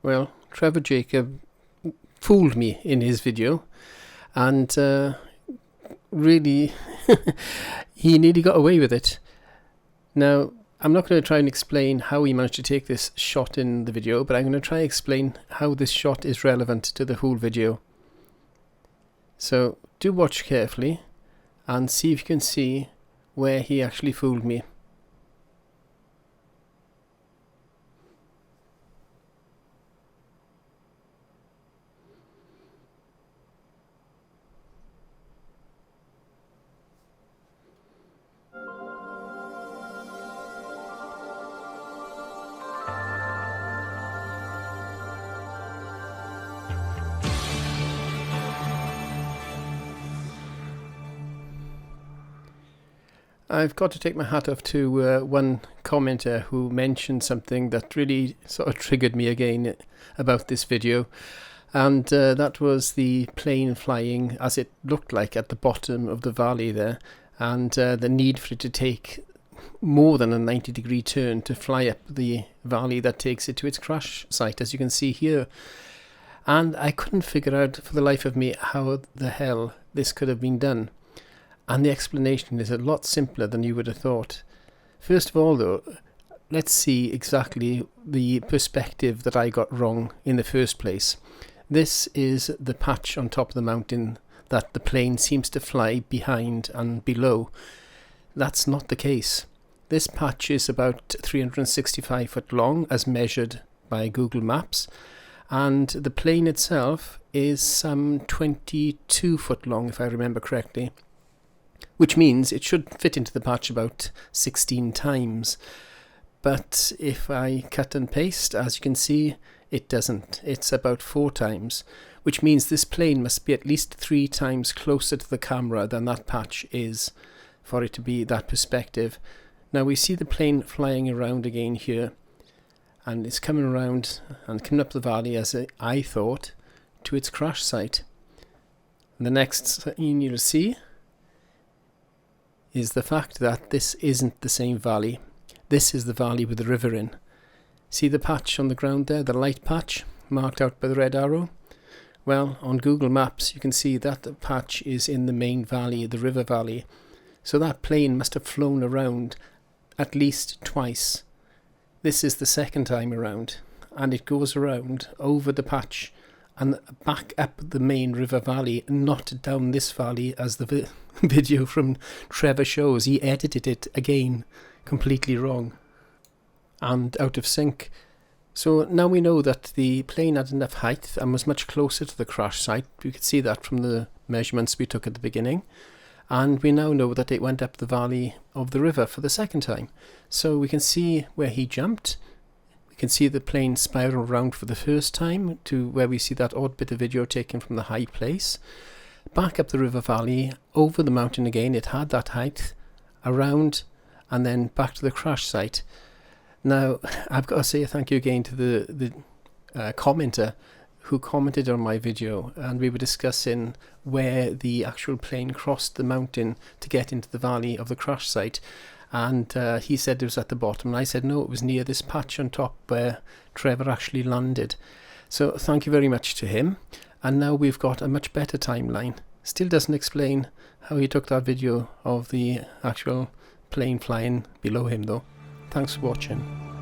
Well, Trevor Jacob fooled me in his video, and really he nearly got away with it. Now, I'm not going to try and explain how he managed to take this shot in the video, but I'm going to try and explain how this shot is relevant to the whole video. So do watch carefully and see if you can see where he actually fooled me. I've got to take my hat off to one commenter who mentioned something that really sort of triggered me again about this video, and that was the plane flying as it looked like at the bottom of the valley there, and the need for it to take more than a 90-degree turn to fly up the valley that takes it to its crash site, as you can see here. And I couldn't figure out for the life of me how the hell this could have been done. And the explanation is a lot simpler than you would have thought. First of all though, let's see exactly the perspective that I got wrong in the first place. This is the patch on top of the mountain that the plane seems to fly behind and below. That's not the case. This patch is about 365 foot long as measured by Google Maps, and the plane itself is some 22 foot long if I remember correctly, which means it should fit into the patch about 16 times. But if I cut and paste, as you can see, it doesn't. It's about 4 times, which means this plane must be at least 3 times closer to the camera than that patch is for it to be that perspective. Now we see the plane flying around again here, and it's coming around and coming up the valley, as I thought, to its crash site. And the next thing you'll see is the fact that this isn't the same valley. This is the valley with the river in. See the patch on the ground there, the light patch marked out by the red arrow? Well, on Google Maps you can see that the patch is in the main valley, the river valley. So that plane must have flown around at least twice. This is the second time around, and it goes around over the patch and back up the main river valley, not down this valley as the video from Trevor shows. He edited it again completely wrong and out of sync. So now we know that the plane had enough height and was much closer to the crash site. We could see that from the measurements we took at the beginning, and we now know that it went up the valley of the river for the second time. So we can see where he jumped. You can see the plane spiral around for the first time to where we see that odd bit of video taken from the high place. Back up the river valley, over the mountain again, it had that height, around, and then back to the crash site. Now, I've got to say thank you again to the commenter who commented on my video, and we were discussing where the actual plane crossed the mountain to get into the valley of the crash site. And he said it was at the bottom, and I said no, it was near this patch on top where Trevor actually landed. So thank you very much to him, and now we've got a much better timeline. Still doesn't explain how he took that video of the actual plane flying below him though. Thanks for watching.